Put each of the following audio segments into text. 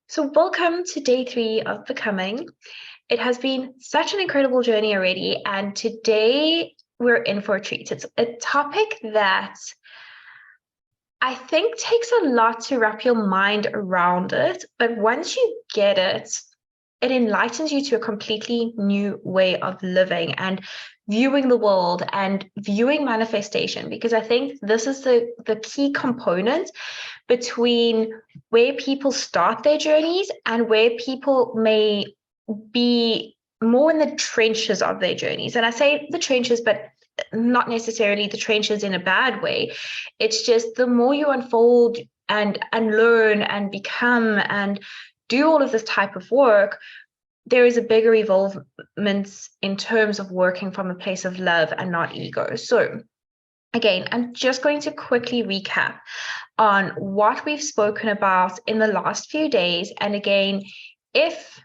So, welcome to day 3 of Becoming. It has been such an incredible journey already, and today we're in for a treat. It's a topic that I think takes a lot to wrap your mind around it, but once you get it, it enlightens you to a completely new way of living and viewing the world and viewing manifestation, because I think this is the key component between where people start their journeys and where people may be more in the trenches of their journeys. And I say the trenches, but not necessarily the trenches in a bad way. It's just the more you unfold and learn and become and do all of this type of work, there is a bigger evolvement in terms of working from a place of love and not ego. So again, I'm just going to quickly recap on what we've spoken about in the last few days. And again, if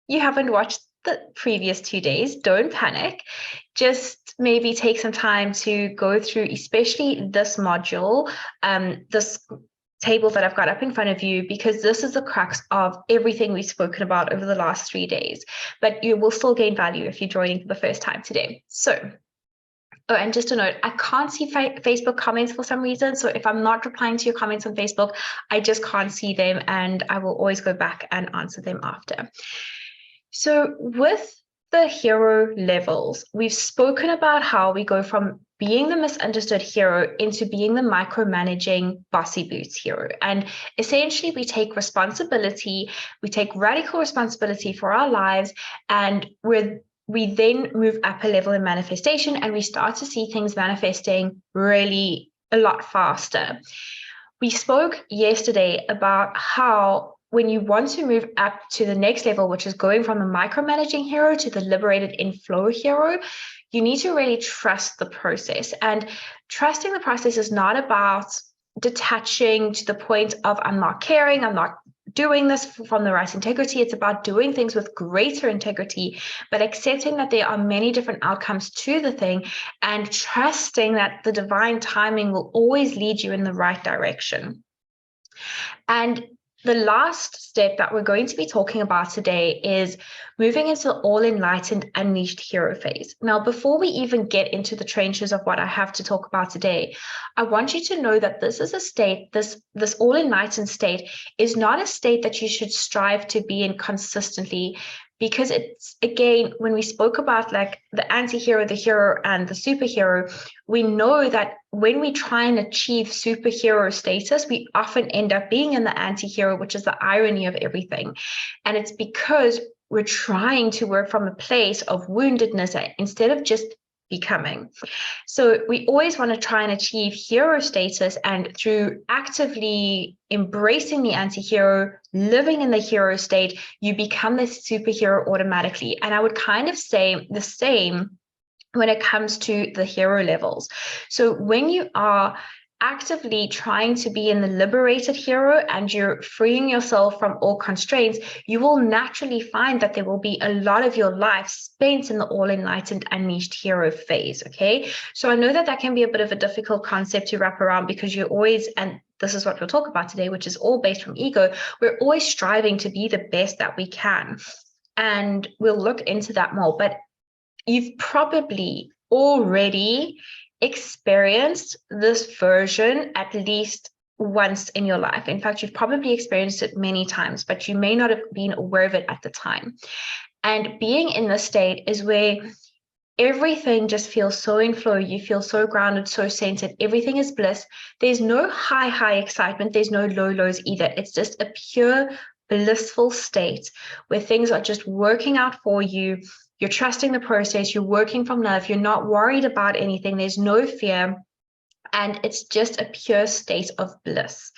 you haven't watched the previous 2 days, don't panic. Just maybe take some time to go through, especially this module, this table that I've got up in front of you, because this is the crux of everything we've spoken about over the last 3 days. But you will still gain value if you're joining for the first time today. So, oh, and just a note, I can't see Facebook comments for some reason. So if I'm not replying to your comments on Facebook, I just can't see them, and I will always go back and answer them after. So with the hero levels, we've spoken about how we go from being the misunderstood hero into being the micromanaging bossy boots hero. And essentially we take responsibility, we take radical responsibility for our lives, and we then move up a level in manifestation, and we start to see things manifesting really a lot faster. We spoke yesterday about how when you want to move up to the next level, which is going from the micromanaging hero to the liberated in-flow hero, you need to really trust the process. And trusting the process is not about detaching to the point of I'm not caring, I'm not doing this from the right integrity. It's about doing things with greater integrity, but accepting that there are many different outcomes to the thing and trusting that the divine timing will always lead you in the right direction. And the last step that we're going to be talking about today is moving into the all-enlightened, unleashed hero phase. Now, before we even get into the trenches of what I have to talk about today, I want you to know that this is a state, this all-enlightened state is not a state that you should strive to be in consistently, because it's, again, when we spoke about like the anti-hero, the hero, and the superhero, we know that when we try and achieve superhero status, we often end up being in the anti-hero, which is the irony of everything. And it's because we're trying to work from a place of woundedness instead of just becoming. So we always want to try and achieve hero status, and through actively embracing the anti-hero, living in the hero state, you become the superhero automatically. And I would kind of say the same when it comes to the hero levels. So when you are actively trying to be in the liberated hero and you're freeing yourself from all constraints, you will naturally find that there will be a lot of your life spent in the all-enlightened, unleashed hero phase, okay? So I know that that can be a bit of a difficult concept to wrap around, because you're always, and this is what we'll talk about today, which is all based from ego, we're always striving to be the best that we can. And we'll look into that more, but you've probably already experienced this version at least once in your life. In fact, you've probably experienced it many times, but you may not have been aware of it at the time. And being in this state is where everything just feels so in flow. You feel so grounded, so centered. Everything is bliss. There's no high excitement. There's no lows either. It's just a pure blissful state where things are just working out for you. You're trusting the process. You're working from love. You're not worried about anything. There's no fear. And it's just a pure state of bliss.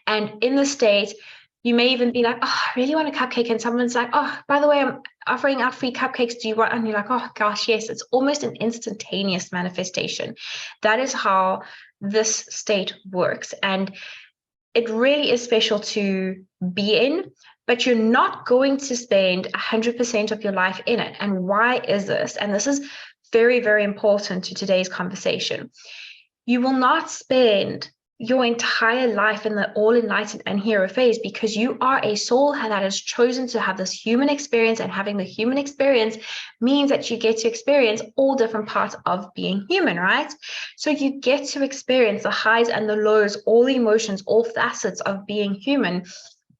And in the state, you may even be like, oh, I really want a cupcake. And someone's like, oh, by the way, I'm offering out free cupcakes. Do you want? And you're like, oh, gosh, yes. It's almost an instantaneous manifestation. That is how this state works. And it really is special to be in, but you're not going to spend 100% of your life in it. And why is this? And this is very, very important to today's conversation. You will not spend your entire life in the all enlightened and hero phase, because you are a soul that has chosen to have this human experience, and having the human experience means that you get to experience all different parts of being human, right? So you get to experience the highs and the lows, all the emotions, all facets of being human.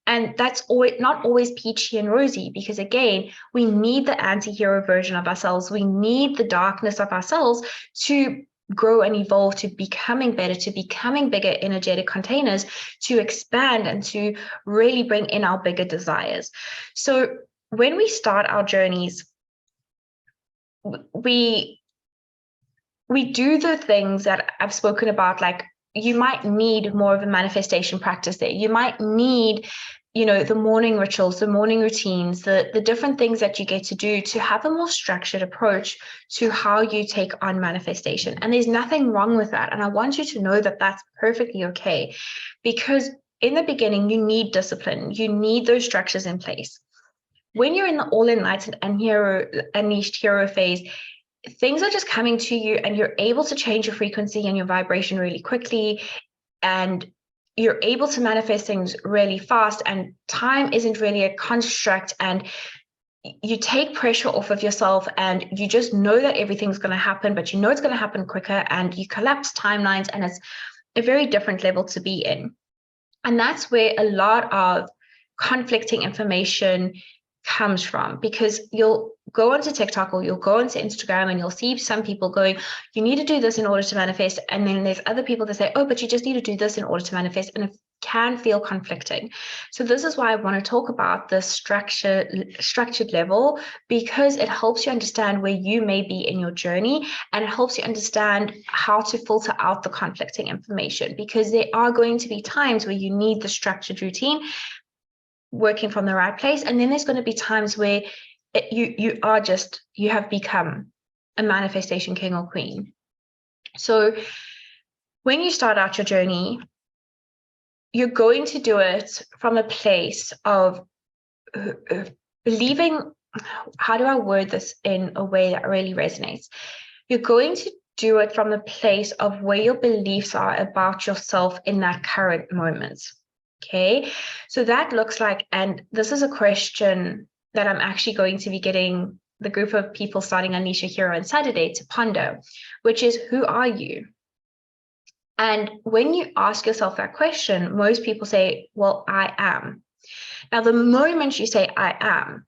And that's always, not always peachy and rosy, because again, we need the anti-hero version of ourselves. We need the darkness of ourselves to grow and evolve, to becoming better, to becoming bigger energetic containers, to expand and to really bring in our bigger desires. So when we start our journeys, we do the things that I've spoken about. Like, you might need more of a manifestation practice there. You might need, the morning rituals, the morning routines, the different things that you get to do to have a more structured approach to how you take on manifestation. And there's nothing wrong with that. And I want you to know that that's perfectly okay, because in the beginning, you need discipline. You need those structures in place. When you're in the all enlightened and unleashed hero phase, things are just coming to you, and you're able to change your frequency and your vibration really quickly, and you're able to manifest things really fast, and time isn't really a construct, and you take pressure off of yourself, and you just know that everything's going to happen, but you know it's going to happen quicker, and you collapse timelines, and it's a very different level to be in. And that's where a lot of conflicting information comes from, because you'll go onto TikTok or you'll go onto Instagram and you'll see some people going, you need to do this in order to manifest. And then there's other people that say, oh, but you just need to do this in order to manifest. And it can feel conflicting. So this is why I want to talk about the structured level, because it helps you understand where you may be in your journey, and it helps you understand how to filter out the conflicting information, because there are going to be times where you need the structured routine working from the right place. And then there's going to be times where you have become a manifestation king or queen. So when you start out your journey, you're going to do it from a place of believing, how do I word this in a way that really resonates? You're going to do it from the place of where your beliefs are about yourself in that current moment. Okay, so that looks like, and this is a question that I'm actually going to be getting the group of people starting Unleash Your Hero on Saturday to ponder, which is, who are you? And when you ask yourself that question, most people say, well, I am. Now, the moment you say I am,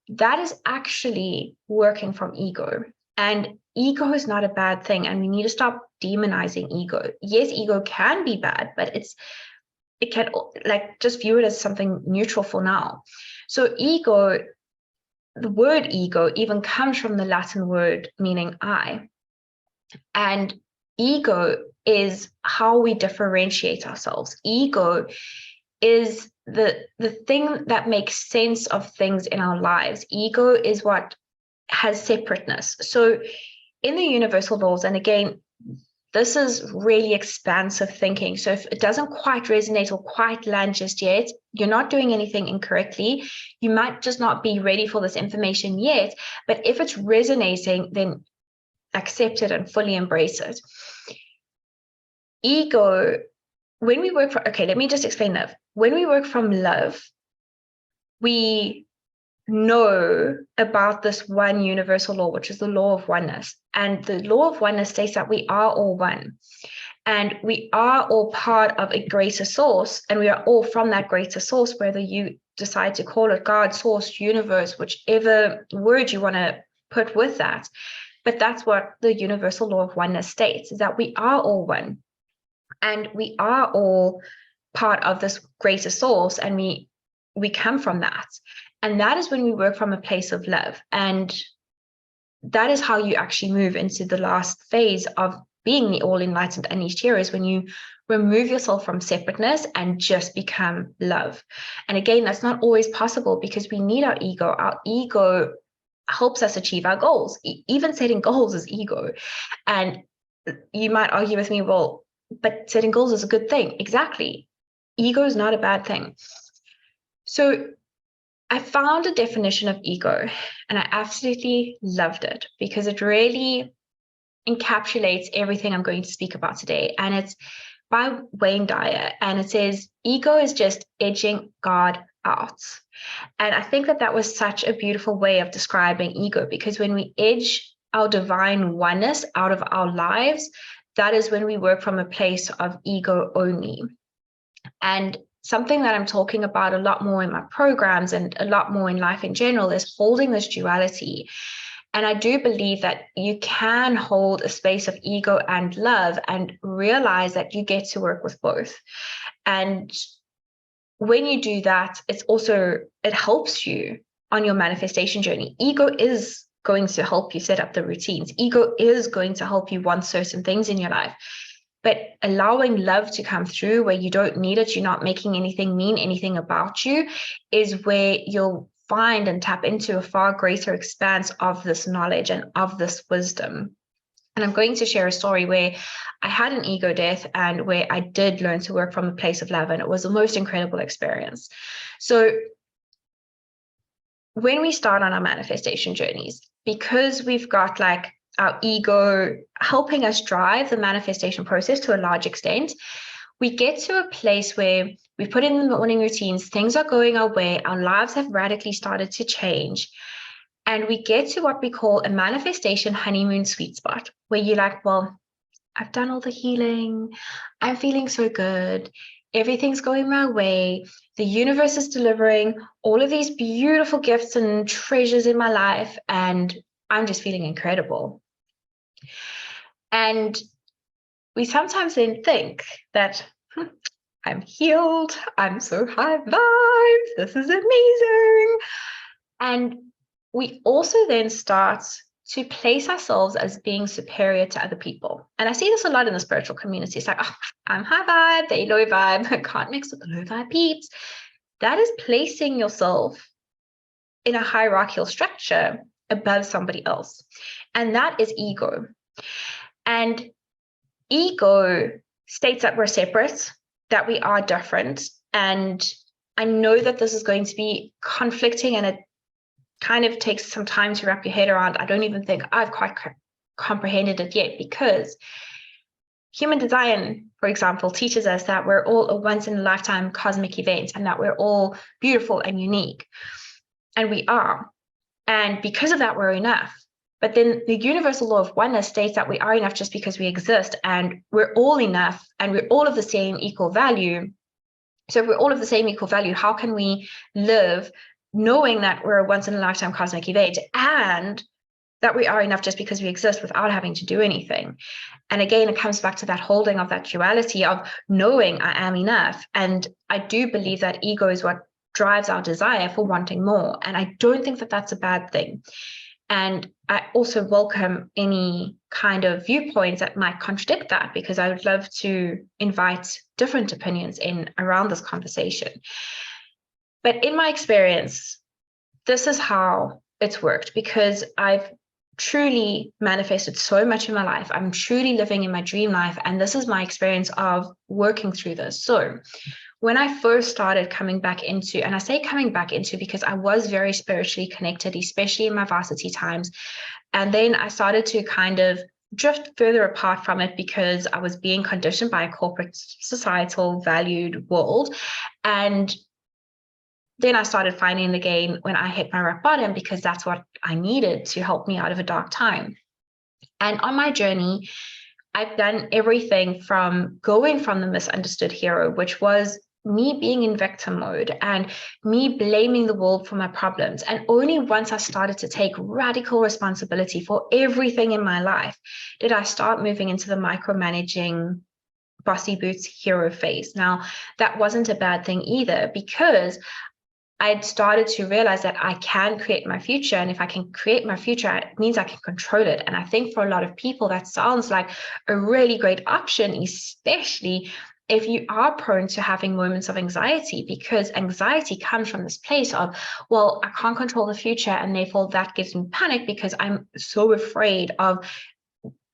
that is actually working from ego. And ego is not a bad thing, and we need to stop demonizing ego. Yes, ego can be bad, but it can, like, just view it as something neutral for now. So ego, the word ego even comes from the Latin word meaning I. And ego is how we differentiate ourselves. Ego is the thing that makes sense of things in our lives. Ego is what has separateness. So in the universal laws, and again, this is really expansive thinking. So if it doesn't quite resonate or quite land just yet, you're not doing anything incorrectly. You might just not be ready for this information yet. But if it's resonating, then accept it and fully embrace it. Ego, when we work for, okay, let me just explain love. When we work from love, we know about this one universal law, which is the law of oneness. And the law of oneness states that we are all one, and we are all part of a greater source, and we are all from that greater source, whether you decide to call it God, source, universe, whichever word you want to put with that. But that's what the universal law of oneness states, is that we are all one, and we are all part of this greater source, and we come from that. And that is when we work from a place of love. And that is how you actually move into the last phase of being the all-enlightened unleashed hero, is when you remove yourself from separateness and just become love. And again, that's not always possible, because we need our ego. Our ego helps us achieve our goals. Even setting goals is ego. And you might argue with me, well, but setting goals is a good thing. Exactly. Ego is not a bad thing. So I found a definition of ego, and I absolutely loved it, because it really encapsulates everything I'm going to speak about today. And it's by Wayne Dyer, and it says, ego is just edging God out. And I think that was such a beautiful way of describing ego, because when we edge our divine oneness out of our lives, that is when we work from a place of ego only. And something that I'm talking about a lot more in my programs and a lot more in life in general is holding this duality. And I do believe that you can hold a space of ego and love and realize that you get to work with both. And when you do that, it helps you on your manifestation journey. Ego is going to help you set up the routines. Ego is going to help you want certain things in your life. But allowing love to come through where you don't need it, you're not making anything mean anything about you, is where you'll find and tap into a far greater expanse of this knowledge and of this wisdom. And I'm going to share a story where I had an ego death and where I did learn to work from a place of love, and it was the most incredible experience. So when we start on our manifestation journeys, because we've got like our ego helping us drive the manifestation process to a large extent, we get to a place where we put in the morning routines, things are going our way, our lives have radically started to change. And we get to what we call a manifestation honeymoon sweet spot, where you're like, well, I've done all the healing. I'm feeling so good. Everything's going my way. The universe is delivering all of these beautiful gifts and treasures in my life, and I'm just feeling incredible. And we sometimes then think that I'm healed. I'm so high vibes. This is amazing. And we also then start to place ourselves as being superior to other people. And I see this a lot in the spiritual community. It's like, oh, I'm high vibe, they low vibe. I can't mix with the low vibe peeps. That is placing yourself in a hierarchical structure above somebody else. And that is ego. And ego states that we're separate, that we are different. And I know that this is going to be conflicting, and it kind of takes some time to wrap your head around. I don't even think I've quite comprehended it yet, because human design, for example, teaches us that we're all a once-in-a-lifetime cosmic event and that we're all beautiful and unique. And we are. And because of that, we're enough. But then the universal law of oneness states that we are enough just because we exist, and we're all enough, and we're all of the same equal value. So if we're all of the same equal value, how can we live knowing that we're a once-in-a-lifetime cosmic event and that we are enough just because we exist without having to do anything? And again, it comes back to that holding of that duality of knowing I am enough. And I do believe that ego is what drives our desire for wanting more. And I don't think that that's a bad thing. And I also welcome any kind of viewpoints that might contradict that, because I would love to invite different opinions in around this conversation. But in my experience, this is how it's worked, because I've truly manifested so much in my life. I'm truly living in my dream life. And this is my experience of working through this. So when I first started coming back into, and I say coming back into because I was very spiritually connected, especially in my varsity times. And then I started to kind of drift further apart from it because I was being conditioned by a corporate, societal, valued world. And then I started finding the gain when I hit my rock bottom, because that's what I needed to help me out of a dark time. And on my journey, I've done everything from going from the misunderstood hero, which was me being in victim mode and me blaming the world for my problems. And only once I started to take radical responsibility for everything in my life did I start moving into the micromanaging bossy boots hero phase. Now, that wasn't a bad thing either, because I'd started to realize that I can create my future. And if I can create my future, it means I can control it. And I think for a lot of people, that sounds like a really great option, especially if you are prone to having moments of anxiety, because anxiety comes from this place of, well, I can't control the future. And therefore that gives me panic because I'm so afraid of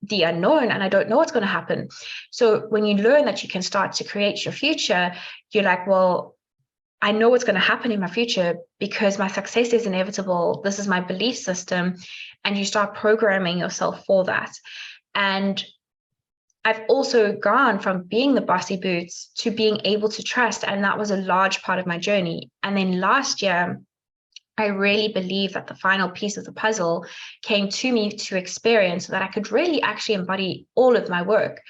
the unknown and I don't know what's going to happen. So when you learn that you can start to create your future, you're like, well, I know what's going to happen in my future because my success is inevitable. This is my belief system. And you start programming yourself for that. And I've also gone from being the bossy boots to being able to trust. And that was a large part of my journey. And then last year, I really believe that the final piece of the puzzle came to me to experience so that I could really actually embody all of my work.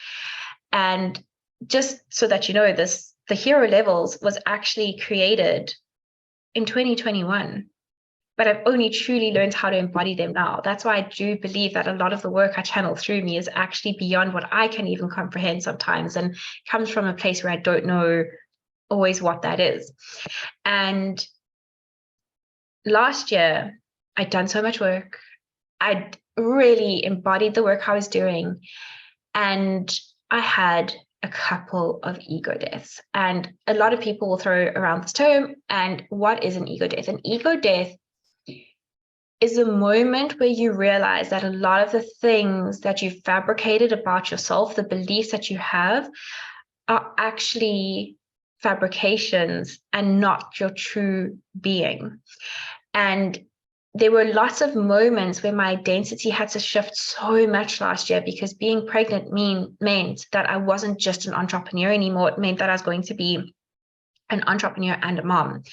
And just so that you know this, the Hero Levels was actually created in 2021. But I've only truly learned how to embody them now. That's why I do believe that a lot of the work I channel through me is actually beyond what I can even comprehend sometimes, and comes from a place where I don't know always what that is. And last year, I'd done so much work. I'd really embodied the work I was doing. And I had a couple of ego deaths. And a lot of people will throw around this term. And what is an ego death? An ego death is a moment where you realize that a lot of the things that you've fabricated about yourself, the beliefs that you have, are actually fabrications and not your true being. And there were lots of moments where my identity had to shift so much last year, because being pregnant meant that I wasn't just an entrepreneur anymore. It meant that I was going to be an entrepreneur and a mom.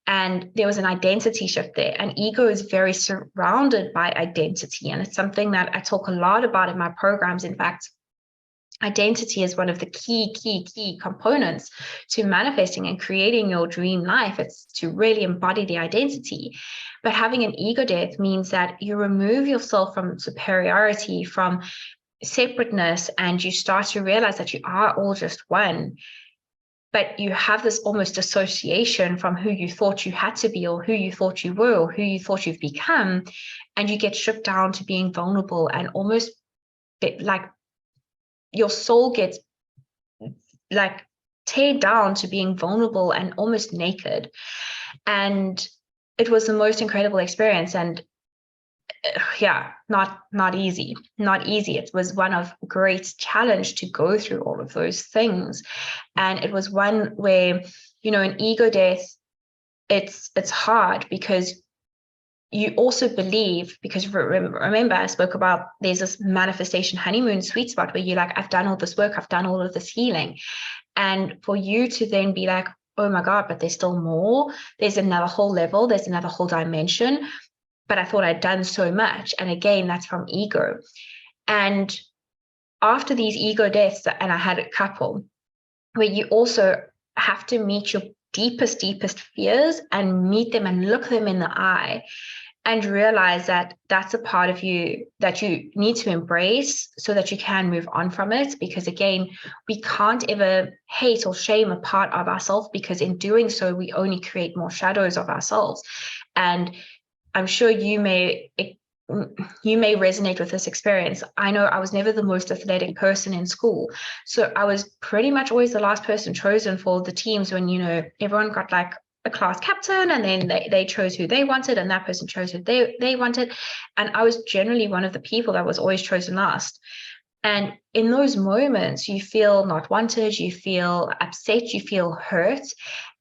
And there was an identity shift there. And ego is very surrounded by identity. And it's something that I talk a lot about in my programs. In fact, identity is one of the key components to manifesting and creating your dream life. It's to really embody the identity. But having an ego death means that you remove yourself from superiority, from separateness, and you start to realize that you are all just one. But you have this almost dissociation from who you thought you had to be, or who you thought you were, or who you thought you've become. And you get stripped down to being vulnerable, and almost like your soul gets like teared down to being vulnerable and almost naked. And it was the most incredible experience. And yeah, not easy. It was one of great challenge to go through all of those things. And it was one where, an ego death, it's hard, because you also believe, because remember I spoke about, there's this manifestation honeymoon sweet spot where you're like, I've done all this work, I've done all of this healing. And for you to then be like, oh my God, but there's still more, there's another whole level, there's another whole dimension, but I thought I'd done so much. And again, that's from ego. And after these ego deaths, and I had a couple, where you also have to meet your deepest fears and meet them and look them in the eye and realize that that's a part of you that you need to embrace so that you can move on from it. Because again, we can't ever hate or shame a part of ourselves, because in doing so, we only create more shadows of ourselves. And I'm sure you may resonate with this experience. I know I was never the most athletic person in school. So I was pretty much always the last person chosen for the teams when, everyone got like a class captain, and then they chose who they wanted, and that person chose who they wanted. And I was generally one of the people that was always chosen last. And in those moments, you feel not wanted, you feel upset, you feel hurt.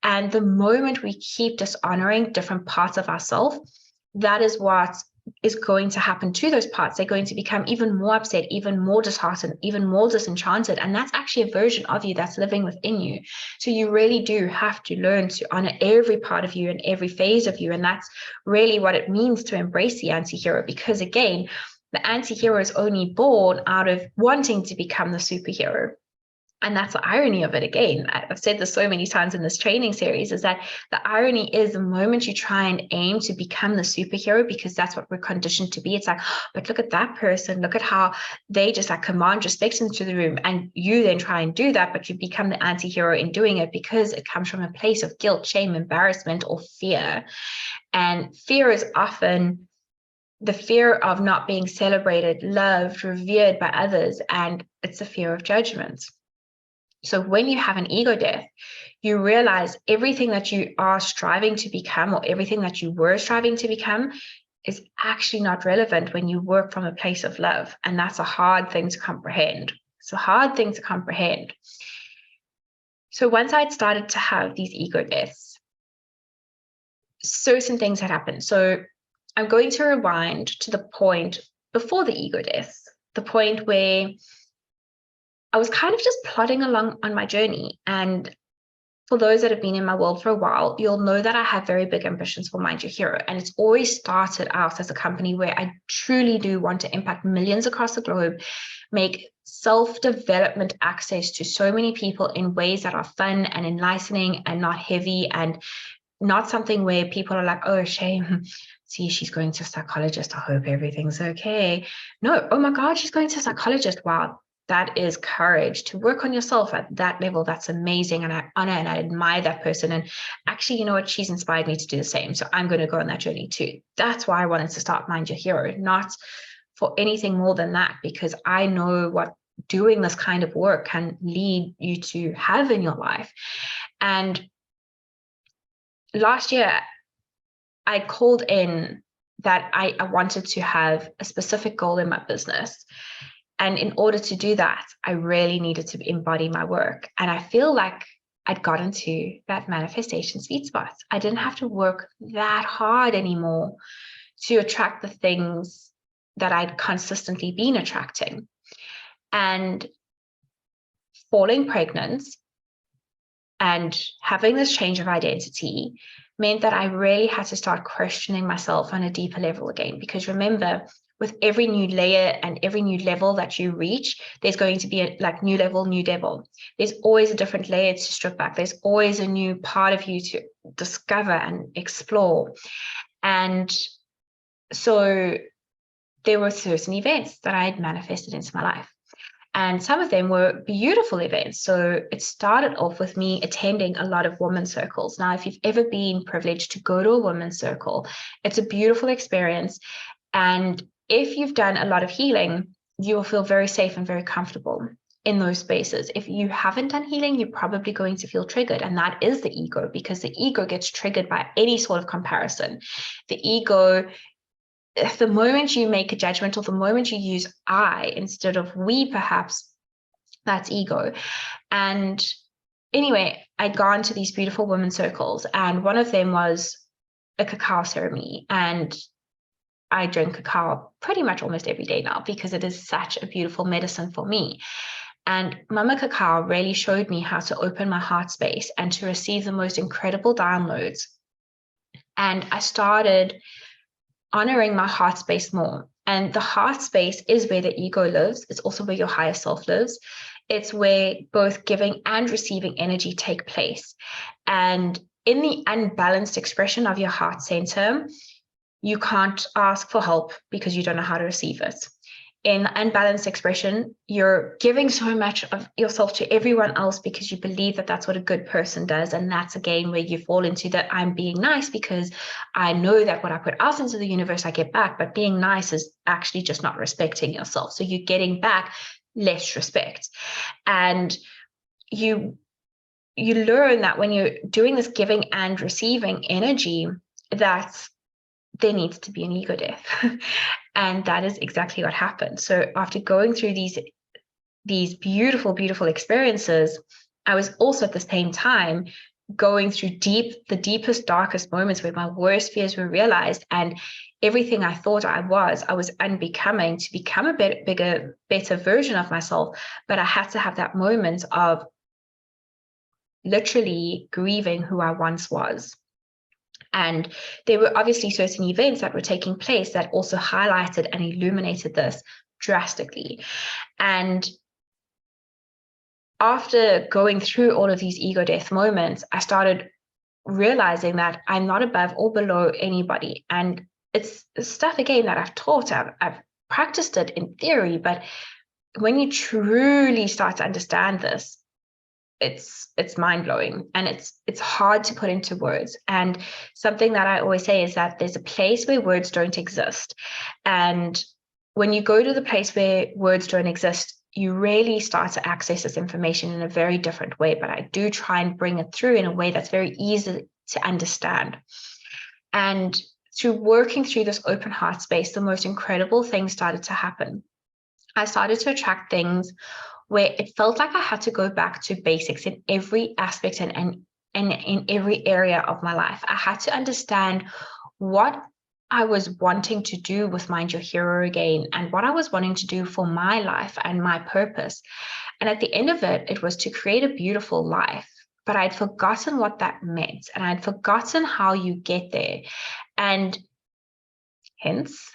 And the moment we keep dishonoring different parts of ourselves, that is what is going to happen to those parts. They're going to become even more upset, even more disheartened, even more disenchanted. And that's actually a version of you that's living within you. So you really do have to learn to honor every part of you and every phase of you. And that's really what it means to embrace the anti-hero, because again, the anti-hero is only born out of wanting to become the superhero. And that's the irony of it. Again, I've said this so many times in this training series, is that the irony is the moment you try and aim to become the superhero, because that's what we're conditioned to be. It's like, but look at that person. Look at how they just like command respect into the room. And you then try and do that, but you become the anti-hero in doing it, because it comes from a place of guilt, shame, embarrassment, or fear. And fear is often the fear of not being celebrated, loved, revered by others. And it's a fear of judgment. So when you have an ego death, you realize everything that you are striving to become, or everything that you were striving to become, is actually not relevant when you work from a place of love. And that's a hard thing to comprehend. It's a hard thing to comprehend. So once I'd started to have these ego deaths, certain things had happened. So I'm going to rewind to the point before the ego deaths, the point where I was kind of just plodding along on my journey. And for those that have been in my world for a while, you'll know that I have very big ambitions for Mind Your Hero. And it's always started out as a company where I truly do want to impact millions across the globe, make self-development access to so many people in ways that are fun and enlightening and not heavy, and not something where people are like, oh, shame. See, she's going to a psychologist. I hope everything's okay. No, oh my God, she's going to a psychologist. Wow, that is courage to work on yourself at that level. That's amazing. And I honor and I admire that person. And actually, you know what? She's inspired me to do the same. So I'm going to go on that journey too. That's why I wanted to start Mind Your Hero, not for anything more than that, because I know what doing this kind of work can lead you to have in your life. And last year, I called in that I wanted to have a specific goal in my business. And in order to do that, I really needed to embody my work. And I feel like I'd gotten to that manifestation sweet spot. I didn't have to work that hard anymore to attract the things that I'd consistently been attracting. And falling pregnant and having this change of identity meant that I really had to start questioning myself on a deeper level again. Because remember, with every new layer and every new level that you reach, there's going to be a new level, new devil. There's always a different layer to strip back. There's always a new part of you to discover and explore. And so there were certain events that I had manifested into my life. And some of them were beautiful events. So it started off with me attending a lot of women's circles. Now, if you've ever been privileged to go to a women's circle, it's a beautiful experience. And if you've done a lot of healing, you will feel very safe and very comfortable in those spaces. If you haven't done healing, you're probably going to feel triggered. And that is the ego, because the ego gets triggered by any sort of comparison. The ego, the moment you make a judgment, or the moment you use I instead of we, perhaps, that's ego. And anyway, I'd gone to these beautiful women's circles, and one of them was a cacao ceremony. And I drink cacao pretty much almost every day now because it is such a beautiful medicine for me. And Mama Cacao really showed me how to open my heart space and to receive the most incredible downloads. And I started honoring my heart space more. And the heart space is where the ego lives. It's also where your higher self lives. It's where both giving and receiving energy take place. And in the unbalanced expression of your heart center, you can't ask for help because you don't know how to receive it. In unbalanced expression, you're giving so much of yourself to everyone else because you believe that that's what a good person does. And that's again where you fall into that I'm being nice because I know that what I put out into the universe, I get back. But being nice is actually just not respecting yourself. So you're getting back less respect. And you learn that when you're doing this giving and receiving energy, that there needs to be an ego death. And that is exactly what happened. So after going through these beautiful, beautiful experiences, I was also at the same time going through the deepest, darkest moments where my worst fears were realized, and everything I thought I was unbecoming to become a bigger, better version of myself. But I had to have that moment of literally grieving who I once was. And there were obviously certain events that were taking place that also highlighted and illuminated this drastically. And after going through all of these ego death moments, I started realizing that I'm not above or below anybody. And it's stuff, again, that I've taught, I've practiced it in theory, but when you truly start to understand this, it's mind-blowing, and it's hard to put into words. And something that I always say is that there's a place where words don't exist. And when you go to the place where words don't exist, you really start to access this information in a very different way. But I do try and bring it through in a way that's very easy to understand. And through working through this open heart space, the most incredible things started to happen. I started to attract things where it felt like I had to go back to basics in every aspect and in every area of my life. I had to understand what I was wanting to do with Mind Your Hero again, and what I was wanting to do for my life and my purpose. And at the end of it, it was to create a beautiful life. But I'd forgotten what that meant, and I'd forgotten how you get there. And hence,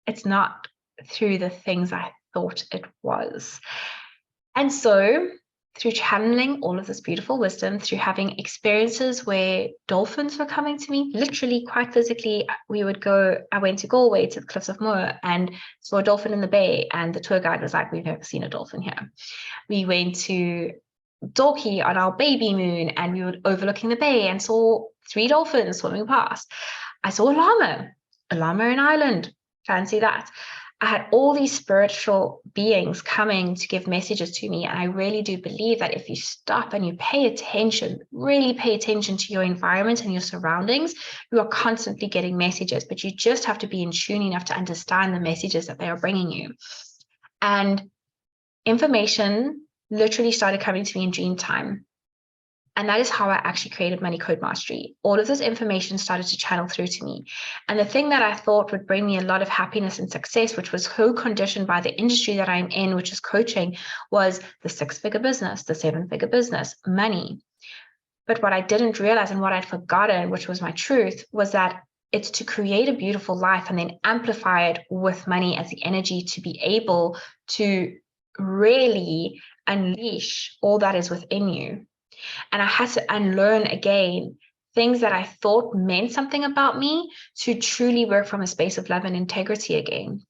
it's not through the things I thought it was. And so, through channeling all of this beautiful wisdom, through having experiences where dolphins were coming to me, literally quite physically, I went to Galway to the Cliffs of Moher and saw a dolphin in the bay. And the tour guide was like, "We've never seen a dolphin here." We went to Dalkey on our baby moon and we were overlooking the bay and saw 3 dolphins swimming past. I saw a llama in Ireland. Fancy that. I had all these spiritual beings coming to give messages to me. And I really do believe that if you stop and you pay attention, really pay attention to your environment and your surroundings, you are constantly getting messages, but you just have to be in tune enough to understand the messages that they are bringing you. And information literally started coming to me in dream time. And that is how I actually created Money Code Mastery. All of this information started to channel through to me. And the thing that I thought would bring me a lot of happiness and success, which was so conditioned by the industry that I'm in, which is coaching, was the 6-figure business, the 7-figure business, money. But what I didn't realize and what I'd forgotten, which was my truth, was that it's to create a beautiful life and then amplify it with money as the energy to be able to really unleash all that is within you. And I had to unlearn again things that I thought meant something about me to truly work from a space of love and integrity again.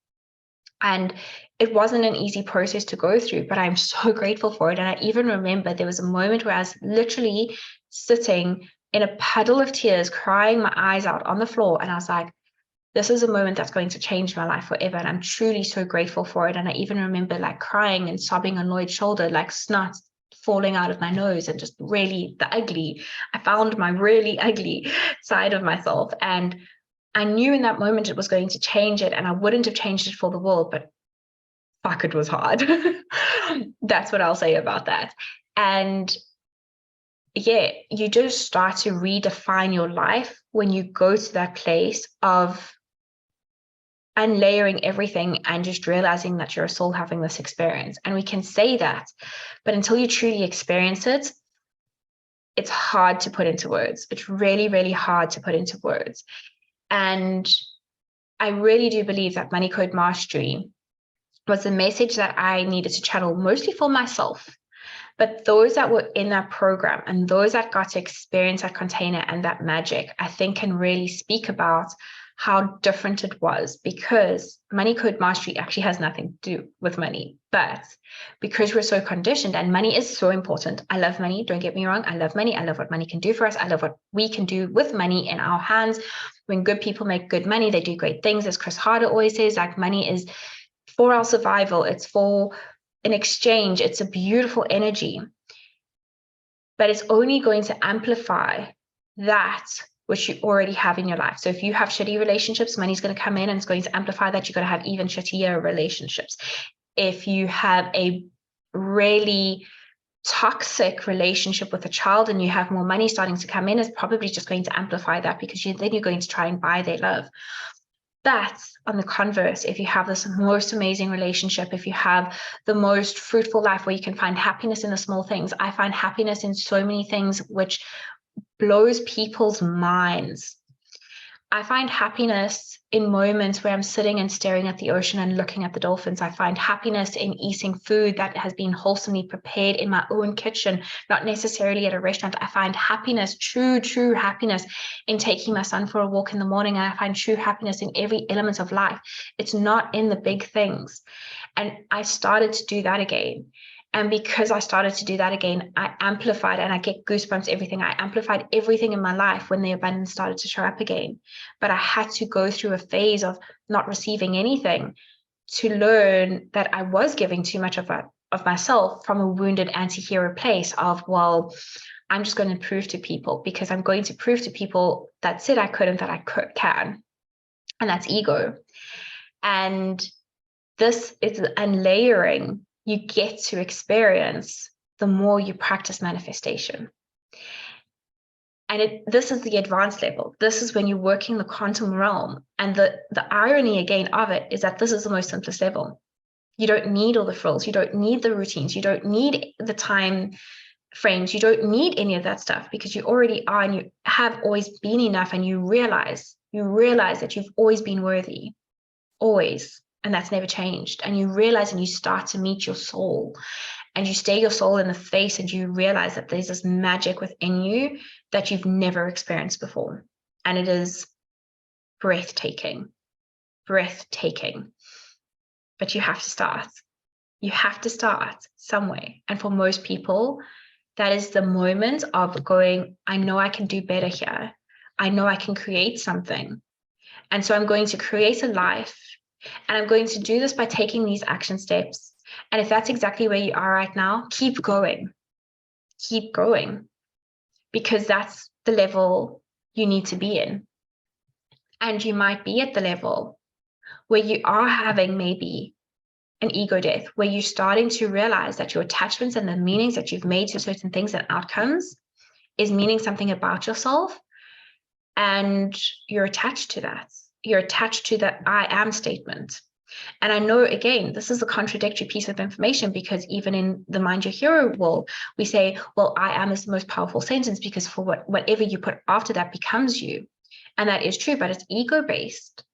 And it wasn't an easy process to go through, but I'm so grateful for it. And I even remember there was a moment where I was literally sitting in a puddle of tears, crying my eyes out on the floor. And I was like, this is a moment that's going to change my life forever. And I'm truly so grateful for it. And I even remember like crying and sobbing on Lloyd's shoulder, like snot falling out of my nose and just really I found my really ugly side of myself. And I knew in that moment it was going to change it, and I wouldn't have changed it for the world, but fuck, it was hard. That's what I'll say about that. And yeah, you just start to redefine your life when you go to that place of unlayering everything and just realizing that you're a soul having this experience. And we can say that, but until you truly experience it, it's hard to put into words. It's really, really hard to put into words. And I really do believe that Money Code Mastery was the message that I needed to channel mostly for myself. But those that were in that program and those that got to experience that container and that magic, I think can really speak about how different it was, because Money Code Mastery actually has nothing to do with money. But because we're so conditioned, and money is so important. I love money. Don't get me wrong. I love money. I love what money can do for us. I love what we can do with money in our hands. When good people make good money, they do great things. As Chris Harder always says, like, money is for our survival. It's for an exchange. It's a beautiful energy. But it's only going to amplify that which you already have in your life. So if you have shitty relationships, money's going to come in and it's going to amplify that. You're going to have even shittier relationships. If you have a really toxic relationship with a child and you have more money starting to come in, it's probably just going to amplify that, because then you're going to try and buy their love. That's on the converse. If you have this most amazing relationship, if you have the most fruitful life where you can find happiness in the small things, I find happiness in so many things which blows people's minds. I find happiness in moments where I'm sitting and staring at the ocean and looking at the dolphins. I find happiness in eating food that has been wholesomely prepared in my own kitchen, not necessarily at a restaurant. I find happiness, true happiness, in taking my son for a walk in the morning. And I find true happiness in every element of life. It's not in the big things. And I started to do that again. And because I started to do that again, I amplified, and I get goosebumps, everything. I amplified everything in my life when the abundance started to show up again. But I had to go through a phase of not receiving anything to learn that I was giving too much of myself from a wounded anti-hero place of, well, I'm just going to prove to people, because I'm going to prove to people that said I couldn't, that I can. And that's ego. And this is unlayering you get to experience the more you practice manifestation. And this is the advanced level. This is when you're working the quantum realm. And the irony again of it is that this is the most simplest level. You don't need all the frills. You don't need the routines. You don't need the time frames. You don't need any of that stuff, because you already are, and you have always been enough. And you realize that you've always been worthy, always. And that's never changed. And you realize, and you start to meet your soul, and you stare your soul in the face, and you realize that there's this magic within you that you've never experienced before. And it is breathtaking. But you have to start. You have to start somewhere. And for most people, that is the moment of going, I know I can do better here. I know I can create something. And so I'm going to create a life, and I'm going to do this by taking these action steps. And if that's exactly where you are right now, keep going, because that's the level you need to be in. And you might be at the level where you are having maybe an ego death, where you're starting to realize that your attachments and the meanings that you've made to certain things and outcomes is meaning something about yourself. And you're attached to that. You're attached to the I am statement. And I know, again, this is a contradictory piece of information, because even in the Mind Your Hero world, we say, well, I am is the most powerful sentence, because for whatever you put after that becomes you. And that is true, but it's ego-based.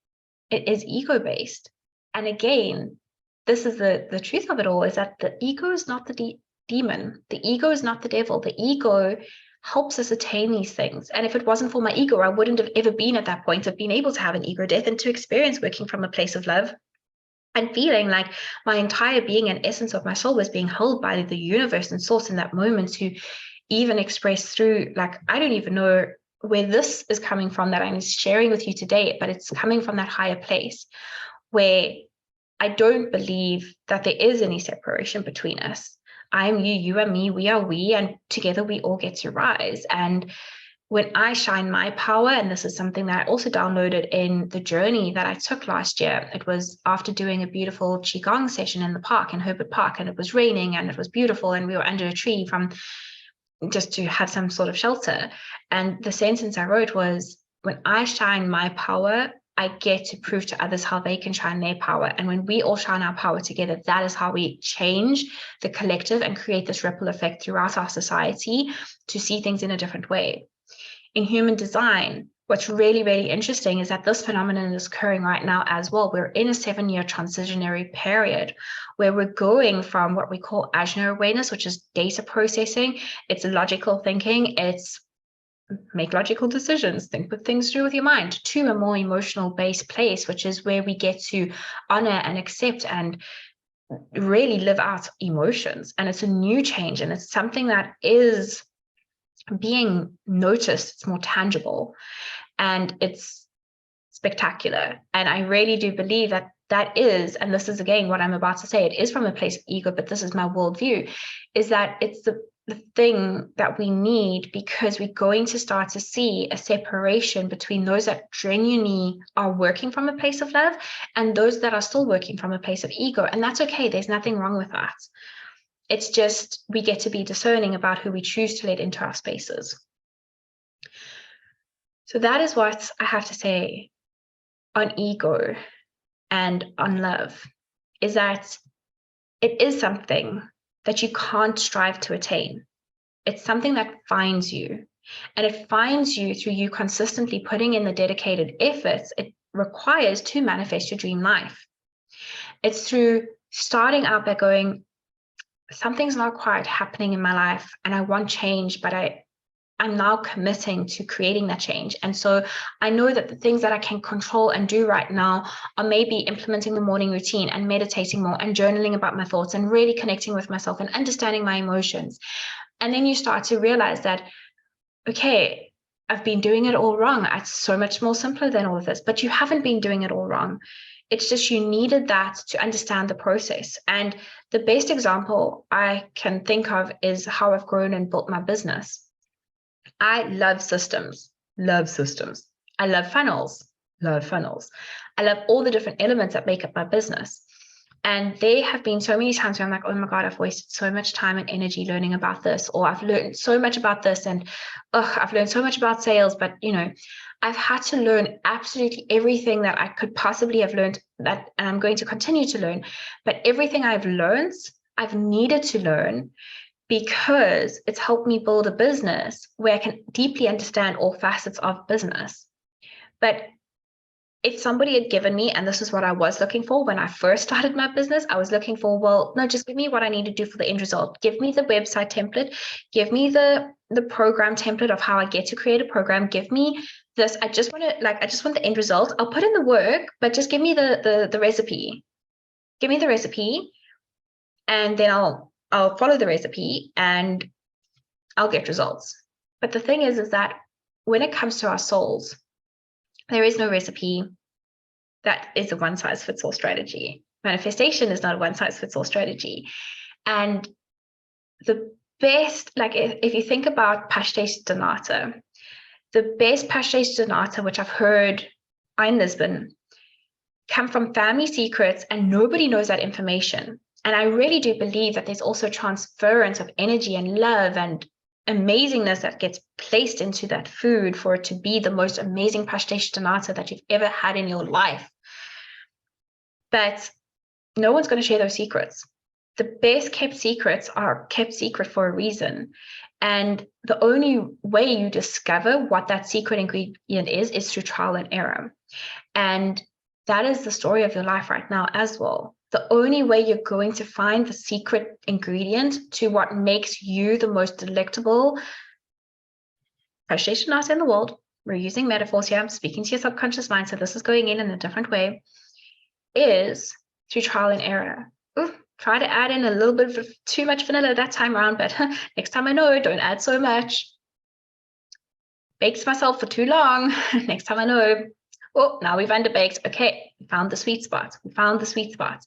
It is ego-based. And again, this is the truth of it all, is that the ego is not the demon. The ego is not the devil. The ego helps us attain these things. And if it wasn't for my ego, I wouldn't have ever been at that point of being able to have an ego death and to experience working from a place of love and feeling like my entire being and essence of my soul was being held by the universe and source in that moment, to even express through, like, I don't even know where this is coming from that I'm sharing with you today, but it's coming from that higher place where I don't believe that there is any separation between us. I'm you, you are me, we are we, and together we all get to rise. And when I shine my power, and this is something that I also downloaded in the journey that I took last year, it was after doing a beautiful Qigong session in the park, in Herbert Park, and it was raining and it was beautiful, and we were under a tree just to have some sort of shelter. And the sentence I wrote was, when I shine my power, I get to prove to others how they can shine their power. And when we all shine our power together, that is how we change the collective and create this ripple effect throughout our society to see things in a different way. In human design, what's really, really interesting is that this phenomenon is occurring right now as well. We're in a 7-year transitionary period where we're going from what we call Ajna awareness, which is data processing. It's logical thinking. It's make logical decisions, think with things through with your mind, to a more emotional based place, which is where we get to honor and accept and really live out emotions. And it's a new change, and it's something that is being noticed. It's more tangible, and it's spectacular. And I really do believe that is, and this is again what I'm about to say, it is from a place of ego, but this is my worldview, is that it's the thing that we need, because we're going to start to see a separation between those that genuinely are working from a place of love and those that are still working from a place of ego. And that's okay. There's nothing wrong with that. It's just we get to be discerning about who we choose to let into our spaces. So that is what I have to say on ego and on love, is that it is something that you can't strive to attain. It's something that finds you, and it finds you through you consistently putting in the dedicated efforts it requires to manifest your dream life. It's through starting out by going, something's not quite happening in my life and I want change, but I'm now committing to creating that change. And so I know that the things that I can control and do right now are maybe implementing the morning routine and meditating more and journaling about my thoughts and really connecting with myself and understanding my emotions. And then you start to realize that, okay, I've been doing it all wrong. It's so much more simpler than all of this, but you haven't been doing it all wrong. It's just you needed that to understand the process. And the best example I can think of is how I've grown and built my business. I love systems. I love funnels. I love all the different elements that make up my business. And there have been so many times where I'm like, oh my God, I've wasted so much time and energy learning about this, or I've learned so much about this, and I've learned so much about sales, but I've had to learn absolutely everything that I could possibly have learned, and I'm going to continue to learn. But everything I've learned, I've needed to learn because it's helped me build a business where I can deeply understand all facets of business. But if somebody had given me, and this is what I was looking for when I first started my business, I was looking for, well, no, just give me what I need to do for the end result. Give me the website template. Give me the program template of how I get to create a program. Give me this. I just want the end result. I'll put in the work, but just give me the recipe. Give me the recipe, and then I'll follow the recipe and I'll get results. But the thing is that when it comes to our souls, there is no recipe that is a one-size-fits-all strategy. Manifestation is not a one-size-fits-all strategy. And the best, if you think about pastéis de nata, the best pastéis de nata, which I've heard in Lisbon, come from family secrets, and nobody knows that information. And I really do believe that there's also transference of energy and love and amazingness that gets placed into that food for it to be the most amazing pastéis de nata that you've ever had in your life. But no one's going to share those secrets. The best kept secrets are kept secret for a reason. And the only way you discover what that secret ingredient is through trial and error. And that is the story of your life right now as well. The only way you're going to find the secret ingredient to what makes you the most delectable pastéis de nata in the world, we're using metaphors here, I'm speaking to your subconscious mind, so this is going in a different way, is through trial and error. Ooh, try to add in a little bit of too much vanilla that time around, but next time I know, don't add so much. Baked myself for too long. Next time I know, oh, now we've underbaked. Okay, we found the sweet spot. We found the sweet spot.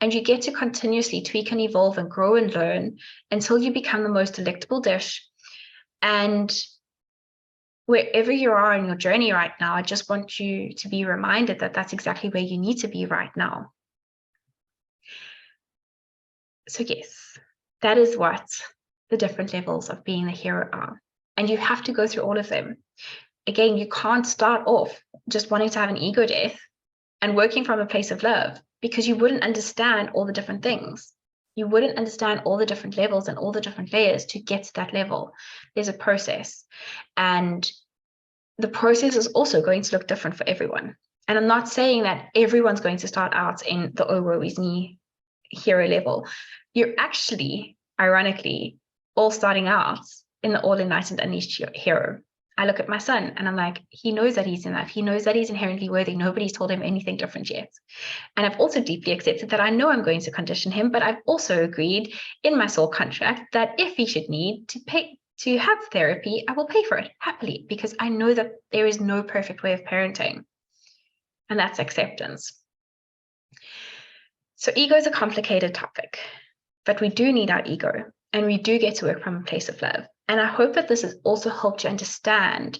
And you get to continuously tweak and evolve and grow and learn until you become the most delectable dish. And wherever you are in your journey right now, I just want you to be reminded that that's exactly where you need to be right now. So yes, that is what the different levels of being the hero are. And you have to go through all of them. Again, you can't start off just wanting to have an ego death and working from a place of love, because you wouldn't understand all the different things. You wouldn't understand all the different levels and all the different layers to get to that level. There's a process. And the process is also going to look different for everyone. And I'm not saying that everyone's going to start out in the oh woe is me hero level. You're actually, ironically, all starting out in the all enlightened unleashed hero. I look at my son and I'm like, he knows that he's enough. He knows that he's inherently worthy. Nobody's told him anything different yet. And I've also deeply accepted that I know I'm going to condition him, but I've also agreed in my soul contract that if he should need to have therapy, I will pay for it happily, because I know that there is no perfect way of parenting. And that's acceptance. So ego is a complicated topic, but we do need our ego, and we do get to work from a place of love. And I hope that this has also helped you understand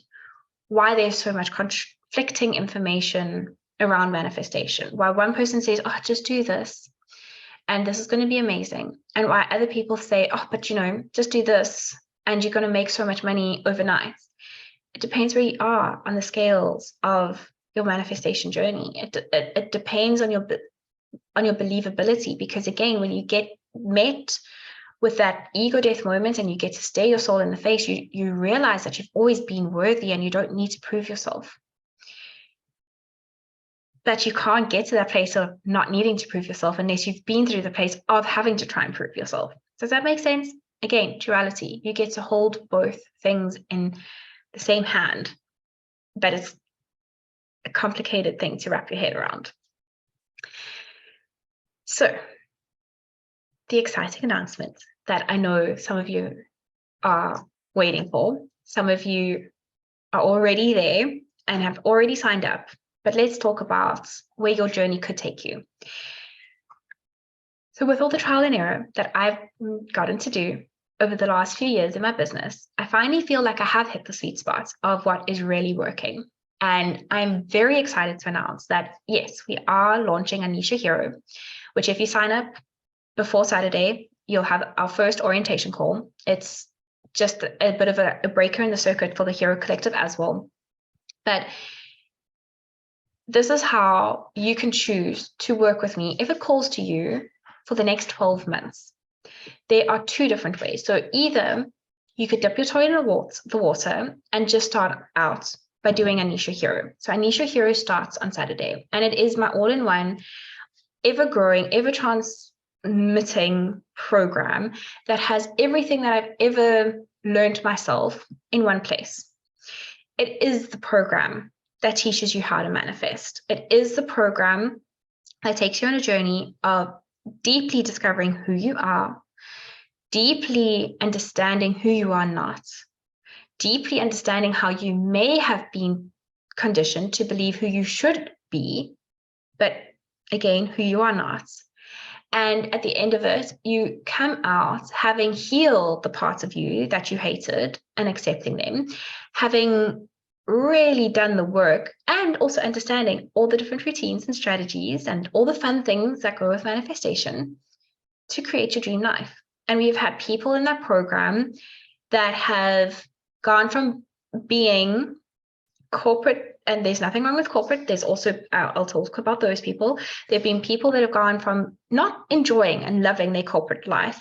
why there's so much conflicting information around manifestation, why one person says, oh, just do this, and this is going to be amazing. And why other people say, oh, but just do this, and you're going to make so much money overnight. It depends where you are on the scales of your manifestation journey. It depends on your believability, because again, when you get met with that ego death moment and you get to stare your soul in the face, you realize that you've always been worthy and you don't need to prove yourself. That you can't get to that place of not needing to prove yourself unless you've been through the place of having to try and prove yourself. Does that make sense? Again, duality. You get to hold both things in the same hand, but it's a complicated thing to wrap your head around. So, the exciting announcement that I know some of you are waiting for. Some of you are already there and have already signed up, but let's talk about where your journey could take you. So with all the trial and error that I've gotten to do over the last few years in my business, I finally feel like I have hit the sweet spot of what is really working. And I'm very excited to announce that, yes, we are launching Unleash Your Hero, which if you sign up before Saturday, you'll have our first orientation call. It's just a bit of a breaker in the circuit for the Hero Collective as well. But this is how you can choose to work with me if it calls to you for the next 12 months. There are two different ways. So either you could dip your toe in the water and just start out by doing Unleash Your Hero. So Unleash Your Hero starts on Saturday, and it is my all-in-one, ever-growing, ever-transmitting program that has everything that I've ever learned myself in one place. It is the program that teaches you how to manifest. It is the program that takes you on a journey of deeply discovering who you are, deeply understanding who you are not, deeply understanding how you may have been conditioned to believe who you should be, but again, who you are not. And at the end of it, you come out having healed the parts of you that you hated and accepting them, having really done the work, and also understanding all the different routines and strategies and all the fun things that go with manifestation to create your dream life. And we've had people in that program that have gone from being corporate, and there's nothing wrong with corporate. There's also, I'll talk about those people. There have been people that have gone from not enjoying and loving their corporate life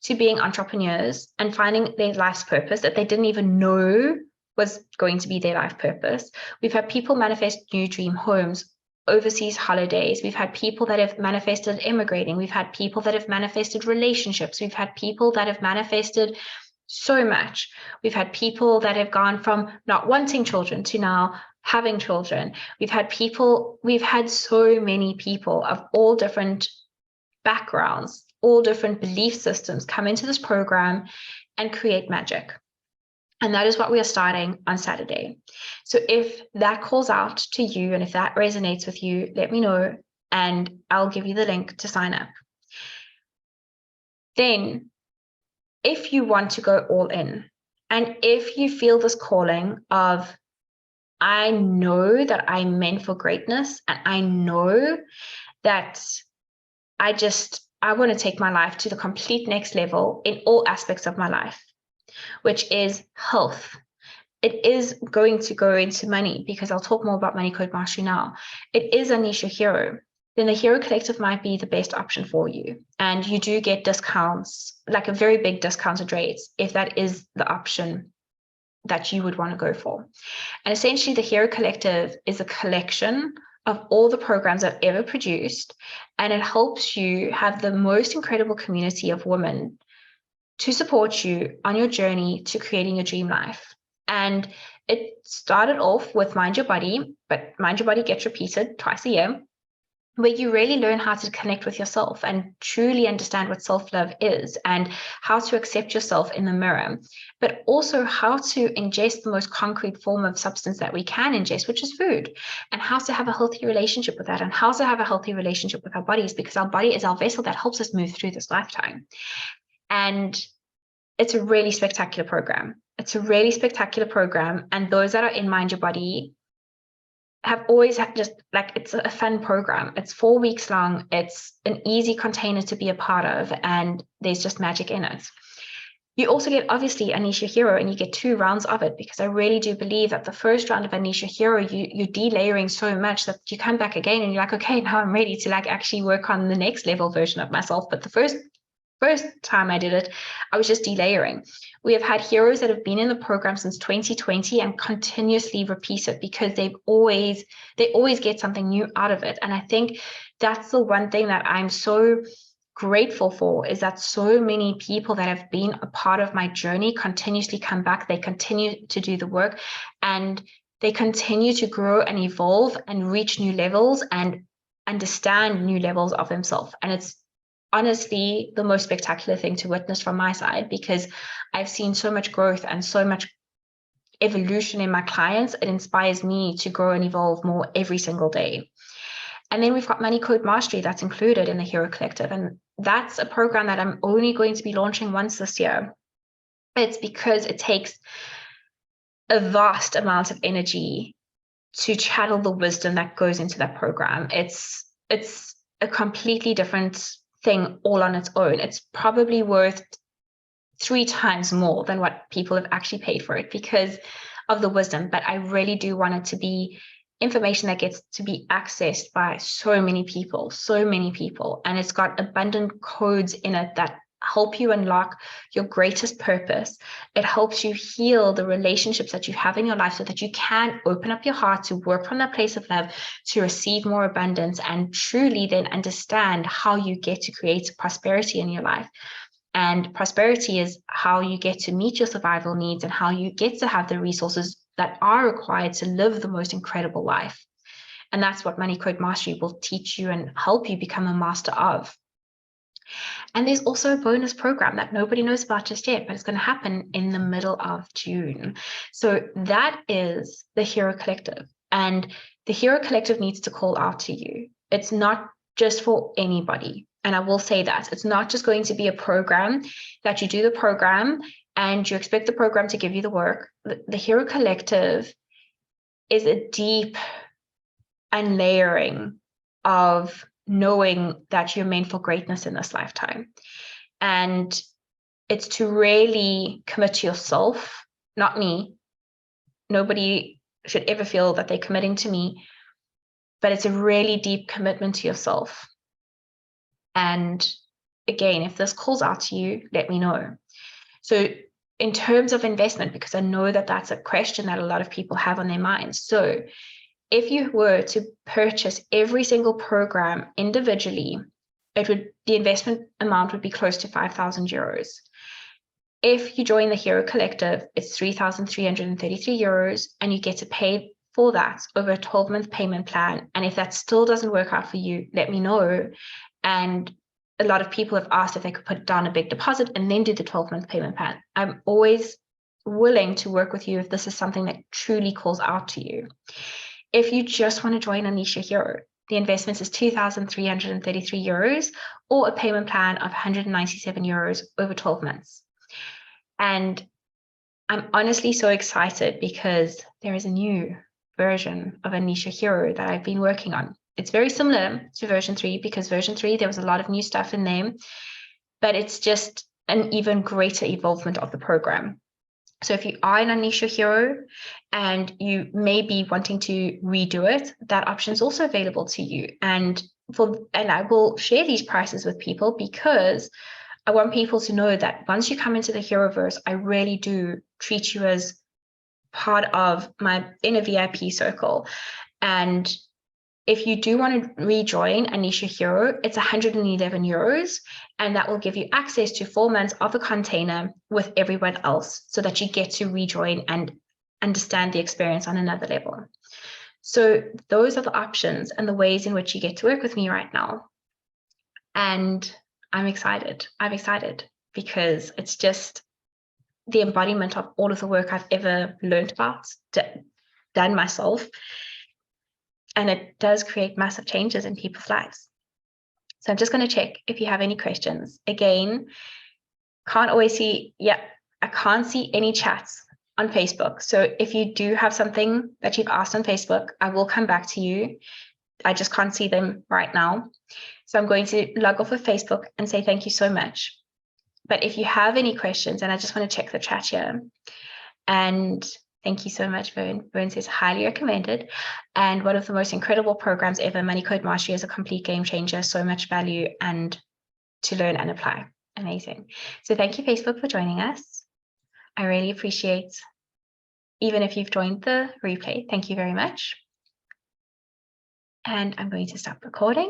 to being entrepreneurs and finding their life's purpose that they didn't even know was going to be their life purpose. We've had people manifest new dream homes, overseas holidays. We've had people that have manifested immigrating. We've had people that have manifested relationships. We've had people that have manifested so much. We've had people that have gone from not wanting children to now having children. We've had so many people of all different backgrounds, all different belief systems come into this program and create magic. And that is what we are starting on Saturday. So if that calls out to you and if that resonates with you, let me know and I'll give you the link to sign up. Then, if you want to go all in, and if you feel this calling of, I know that I'm meant for greatness, and I know that I want to take my life to the complete next level in all aspects of my life, which is health. It is going to go into money, because I'll talk more about money code mastery now. It is Unleash Your Hero. Then the Hero Collective might be the best option for you. And you do get discounts, like a very big discounted rates, if that is the option that you would want to go for. And essentially, the Hero Collective is a collection of all the programs I've ever produced, and it helps you have the most incredible community of women to support you on your journey to creating your dream life. And it started off with Mind Your Body, but Mind Your Body gets repeated twice a year, where you really learn how to connect with yourself and truly understand what self-love is and how to accept yourself in the mirror, but also how to ingest the most concrete form of substance that we can ingest, which is food, and how to have a healthy relationship with that, and how to have a healthy relationship with our bodies, because our body is our vessel that helps us move through this lifetime. And it's a really spectacular program. It's a really spectacular program. And those that are in Mind Your Body have always had just like, it's a fun program. It's 4 weeks long. It's an easy container to be a part of, and there's just magic in it. You also get, obviously, Unleash Your Hero, and you get 2 rounds of it, because I really do believe that the first round of Unleash Your Hero, you're delayering so much that you come back again and you're like, okay, now I'm ready to like actually work on the next level version of myself. But the first time I did it, I was just delayering. We have had heroes that have been in the program since 2020 and continuously repeat it, because they always get something new out of it. And I think that's the one thing that I'm so grateful for, is that so many people that have been a part of my journey continuously come back. They continue to do the work, and they continue to grow and evolve and reach new levels and understand new levels of themselves. And it's honestly the most spectacular thing to witness from my side, because I've seen so much growth and so much evolution in my clients. It inspires me to grow and evolve more every single day. And then we've got Money Code Mastery that's included in the Hero Collective. And that's a program that I'm only going to be launching once this year. It's because it takes a vast amount of energy to channel the wisdom that goes into that program. It's a completely different thing all on its own. It's probably worth 3 times more than what people have actually paid for it because of the wisdom. But I really do want it to be information that gets to be accessed by so many people. And it's got abundant codes in it that help you unlock your greatest purpose. It helps you heal the relationships that you have in your life so that you can open up your heart to work from that place of love, to receive more abundance, and truly then understand how you get to create prosperity in your life. And prosperity is how you get to meet your survival needs and how you get to have the resources that are required to live the most incredible life. And that's what Money Code Mastery will teach you and help you become a master of. And there's also a bonus program that nobody knows about just yet, but it's going to happen in the middle of June. So that is the Hero Collective. And the Hero Collective needs to call out to you. It's not just for anybody. And I will say that it's not just going to be a program that you do the program and you expect the program to give you the work. The Hero Collective is a deep unlayering of knowing that you're meant for greatness in this lifetime. And it's to really commit to yourself, not me. Nobody should ever feel that they're committing to me, but it's a really deep commitment to yourself. And again, if this calls out to you, let me know. So in terms of investment, because I know that that's a question that a lot of people have on their minds. So if you were to purchase every single program individually, the investment amount would be close to 5,000 euros. If you join the Hero Collective, it's 3,333 euros, and you get to pay for that over a 12-month payment plan. And if that still doesn't work out for you, let me know. And a lot of people have asked if they could put down a big deposit and then do the 12-month payment plan. I'm always willing to work with you if this is something that truly calls out to you. If you just want to join Unleash Your Hero, the investment is 2,333 euros or a payment plan of 197 euros over 12 months. And I'm honestly so excited because there is a new version of Unleash Your Hero that I've been working on. It's very similar to version 3 because version 3, there was a lot of new stuff in there, but it's just an even greater evolvement of the program. So if you are an Unleash Your Hero and you may be wanting to redo it, that option is also available to you. And I will share these prices with people because I want people to know that once you come into the Heroverse, I really do treat you as part of my inner VIP circle. And if you do want to rejoin Unleash Your Hero, it's 111 euros, and that will give you access to 4 months of a container with everyone else so that you get to rejoin and understand the experience on another level. So those are the options and the ways in which you get to work with me right now. And I'm excited. I'm excited because it's just the embodiment of all of the work I've ever learned about, done myself. And it does create massive changes in people's lives. So I'm just going to check if you have any questions. Again, can't always see, I can't see any chats on Facebook. So if you do have something that you've asked on Facebook, I will come back to you. I just can't see them right now. So I'm going to log off of Facebook and say thank you so much. But if you have any questions, and I just want to check the chat here. And thank you so much, Vern. Vern says highly recommended. And one of the most incredible programs ever. Money Code Mastery is a complete game changer. So much value and to learn and apply. Amazing. So thank you, Facebook, for joining us. I really appreciate, even if you've joined the replay, thank you very much. And I'm going to stop recording.